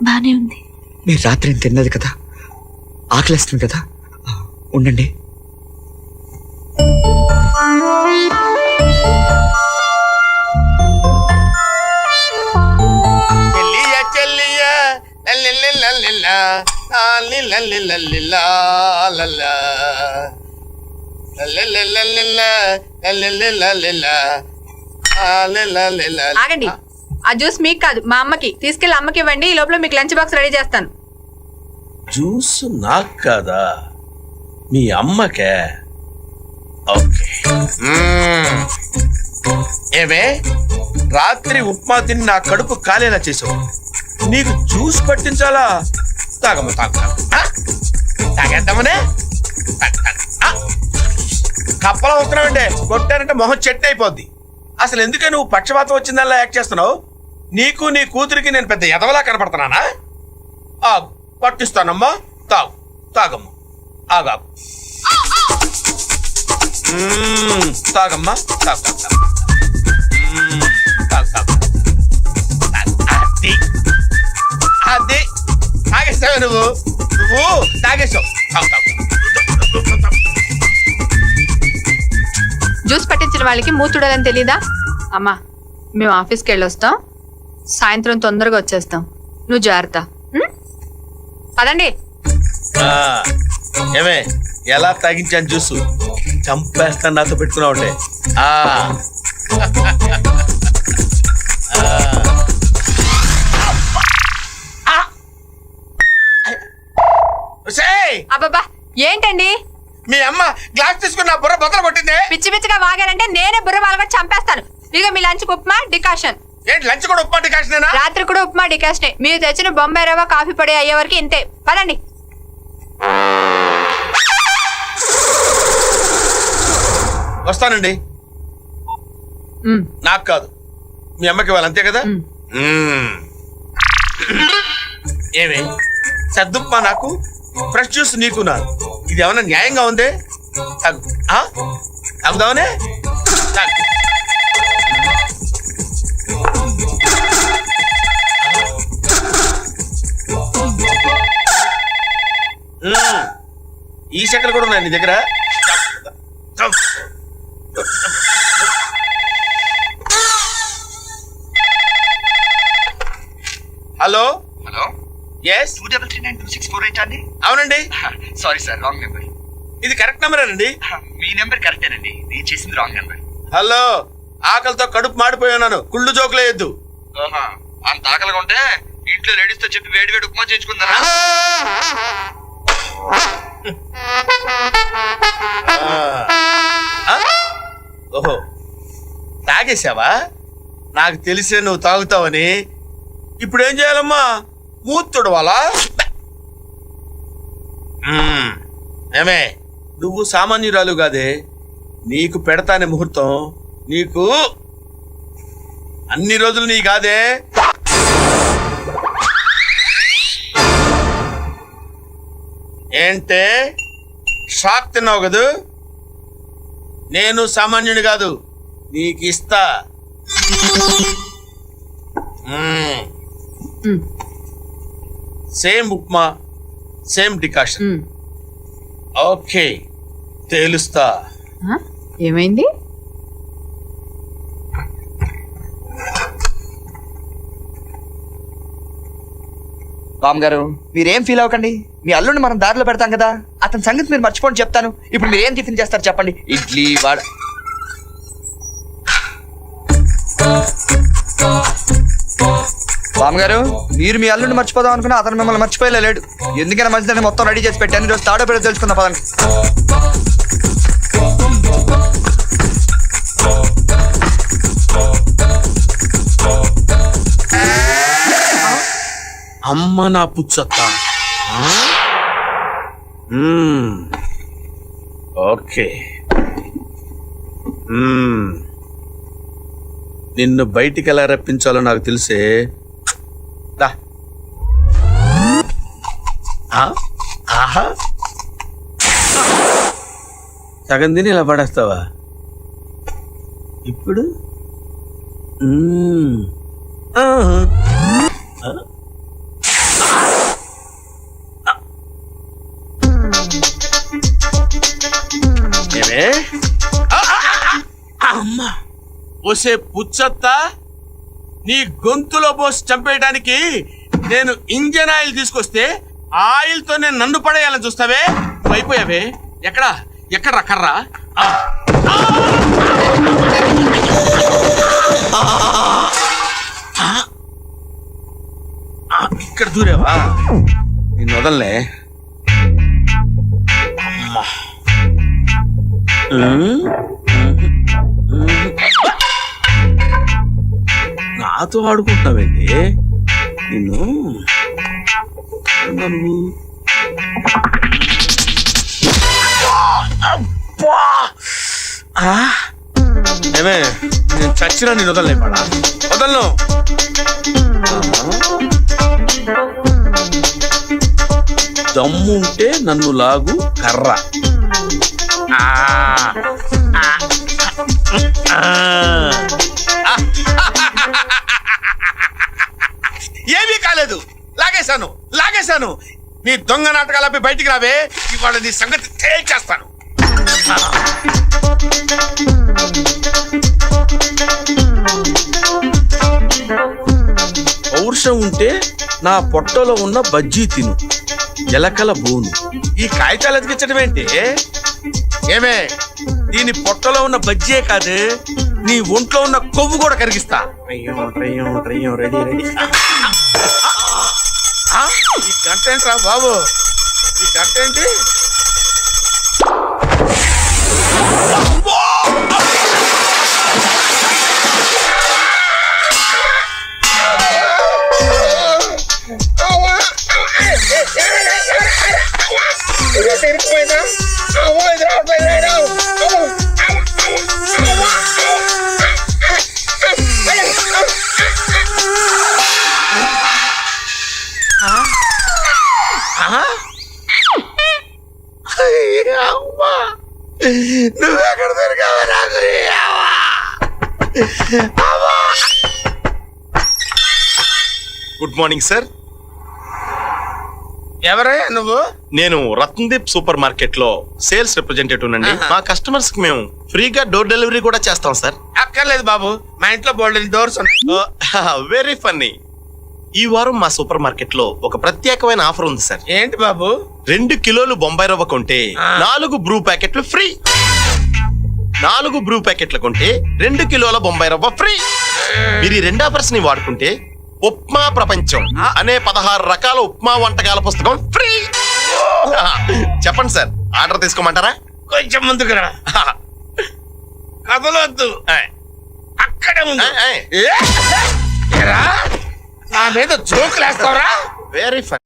బానే ఉంది. మీరు రాత్రి తిన్నది కదా, ఆకలిస్తుంది కదా, ఉండండి. ఆగండి, ఆ జ్యూస్ మీకు కాదు మా అమ్మకి. తీసుకెళ్ళి అమ్మకి ఇవ్వండి, ఈ లోపల మీకు లంచ్ బాక్స్ రెడీ చేస్తాను. జ్యూస్ నాకు కాదా, మీ అమ్మకే? ఓకే. ఏమే, రాత్రి ఉప్మా తిని నా కడుపు కాలేలా చేసావు, నీకు జ్యూస్ పట్టించాలా? తాగమ్మ తాగేద్దామనే. కప్పలా వస్తున్నావంటే కొట్టానంటే మొహం చెట్టు అయిపోద్ది. అసలు ఎందుకే నువ్వు పక్షపాతం వచ్చిందల్లా యాక్ట్ చేస్తున్నావు? నీకు నీ కూతురికి నేను పెద్ద ఎదవలా కనపడుతున్నానా? ఆగు, పట్టిస్తానమ్మా. తాగు, తాగమ్మా. ఆగాగు, తాగమ్మా. తాగు తాగు తాగు తాగు. అది అది తాగేస్తావే నువ్వు తాగేస్తావు. తాగు తాగు. జ్యూస్ పట్టించిన వాళ్ళకి మూతుడాలని తెలీదా? అమ్మా, మేము ఆఫీస్కి వెళ్ళొస్తాం, సాయంత్రం తొందరగా వచ్చేస్తాం. నువ్వు జాగ్రత్త. పదండి. ఏమే, ఎలా తాగించాను జ్యూసు? చంపేస్తాను నాతో పెట్టుకున్నావు అంటే. అబ్బబ్బా, ఏంటండి మీ అమ్మ గ్లాస్ తీసుకుని నా బుర్ర బద్దలు కొట్టిందే. పిచ్చి పిచ్చిగా వాగారంటే నేనే బుర్ర వాళ్ళకి చంపేస్తాను. ఇక మీ లంచ్ ఉప్మా డికాషన్. ఏంటి లంచ్ కూడా ఉప్మా డికాషనేనా? రాత్రి కూడా ఉప్మా డికాషనే. మీరు తెచ్చిన బొంబాయి రవ్వ కాఫీ పొడి అయ్యే వరకు ఇంతే. పదండి. వస్తానండి. నాకు కాదు, మీ అమ్మకి ఇవ్వాలి, అంతే కదా? ఏమే, సద్దుప్మా నాకు, ఫ్రెష్ జ్యూస్ నీకు నా. ఇది ఏమన్నా న్యాయంగా ఉందే? తాగుదామనే. ఈ శకలు కూడా ఉన్నాయి నీ దగ్గర. హలో హలో, yes 2339264 అండి. అవునండి. Sorry sir, wrong number. ఇది కరెక్ట్ నెంబరేనండి. మీ నెంబర్ కరెక్టేనండి, నేను చేసింది రాంగ్ నెంబర్. హలో, ఆకలితో కడుపు మాడిపోయాను, కుళ్ళు జోకులేయద్దు. అంత ఆకలిగా ఉంటే ఇంట్లో లేడీస్ తో చెప్పి వేడి వేడి ఉప్మా చేయించుకుంటారా? ఓహో, తాగేసావా? నాకు తెలిసే నువ్వు తాగుతావని. ఇప్పుడు ఏం చేయాలమ్మా? మూతుడు వాళ్ళ. ఏమే, నువ్వు సామాన్యురాలు కాదే, నీకు పెడతానే ముహూర్తం. నీకు అన్ని రోజులు నీ కాదే. ఏంటే షాక్ తిన్నావు కదూ? నేను సామాన్యుని కాదు, నీకు ఇస్తా. Same upma, same decoction. Okay, తేలుస్తా. ఏమైంది? రామ్ గారు, మీరేం ఫీల్ అవ్వకండి. మీ అల్లుడిని మనం దారిలో పెడతాం కదా, అతని సంగతి మీరు మర్చిపోండి. చెప్తాను. ఇప్పుడు మీరు ఏం టిఫిన్ చేస్తారు చెప్పండి? ఇడ్లీ, వడ. రామ్ గారు, మీరు మీ అల్లుడిని మర్చిపోదాం అనుకున్నా, అతను మిమ్మల్ని మర్చిపోయేలా లేడు. ఎందుకైనా మంచిదని మొత్తం రెడీ చేసి పెట్టాను. ఈరోజు తాడో పేరు తెలుసుకుందాం, పదండి. అమ్మ నా పుచ్చత్త. ఓకే, నిన్ను బయటికి ఎలా రప్పించాలో నాకు తెలిసే. దా. ఆహా, సగం తిని ఇలా పడేస్తావా ఇప్పుడు? ఏమే అమ్మా, పోసే పుచ్చత్తా, నీ గొంతులో పోసి చంపేయడానికి నేను ఇంజన్ ఆయిల్ తీసుకొస్తే ఆయిల్ తో నేను నన్ను పడేయాలని చూస్తావే? అయిపోయావే. ఎక్కడా ఎక్కడ్రా కర్రా? ఇక్కడ దూరేవా? నేను వదలలే. అమ్మా. నాతో ఆడుకుంటున్నావేంటి? నిన్ను ఏమే, నేను చచ్చినా నేను వదలలే. పడా వదలను. దమ్ముంటే నన్ను లాగు కర్ర. ఏమీ కాలేదు. లాగేశాను. నీ దొంగ నాటకాలపై బయటికి రావే. ఇవాళ నీ సంగతి తేల్చేస్తాను. పౌరుషం ఉంటే నా పొట్టలో ఉన్న బజ్జీ తిను, ఎలకల బోను. ఈ కాగితాలు ఎదిగించడం ఏంటి? ఏమే, దీని పొట్టలో ఉన్న బజ్జీయే కాదు, నీ ఒంట్లో ఉన్న కొవ్వు కూడా కరిగిస్తా. రెడీ. ఈ గంట ఏంట్రా బాబు? ఈ గంట ఏంటి? నువ్వెక్కడ దొరికావా నాకు? Good morning sir. ఎవరయ్యా నువ్వు? నేను రత్నదీప్ సూపర్ మార్కెట్ లో సేల్స్ రిప్రజెంటేటివ్ అండి. మా కస్టమర్స్ కి మేము ఫ్రీగా డోర్ డెలివరీ కూడా చేస్తాం సార్. అక్కర్లేదు బాబు, మా ఇంట్లో బోల్డెన్ డోర్స్ ఉన్నాయి. Very funny. ఈ వారం మా సూపర్ మార్కెట్ లో ఒక ప్రత్యేకమైన ఆఫర్ ఉంది సార్. ఏంటి బాబు? 2 కిలోలు బొంబాయి రవ్వ కొంటే 4 బ్రూ ప్యాకెట్లు ఫ్రీ. 4 బ్రూ ప్యాకెట్లు కొంటే 2 కిలోల బొంబాయి రవ్వ ఫ్రీ. మీరు ఈ 2 ఆఫర్స్ ని వాడుకుంటే ఉప్మా ప్రపంచం అనే 16 రకాల ఉప్మా వంటకాల పుస్తకం ఫ్రీ. చెప్పండి సార్, ఆర్డర్ తీసుకోమంటారా? కొంచెం ముందుకు రా. కదలొద్దు, అక్కడే ఉంది. నా మీద జోకులేస్తావరా? Very fun.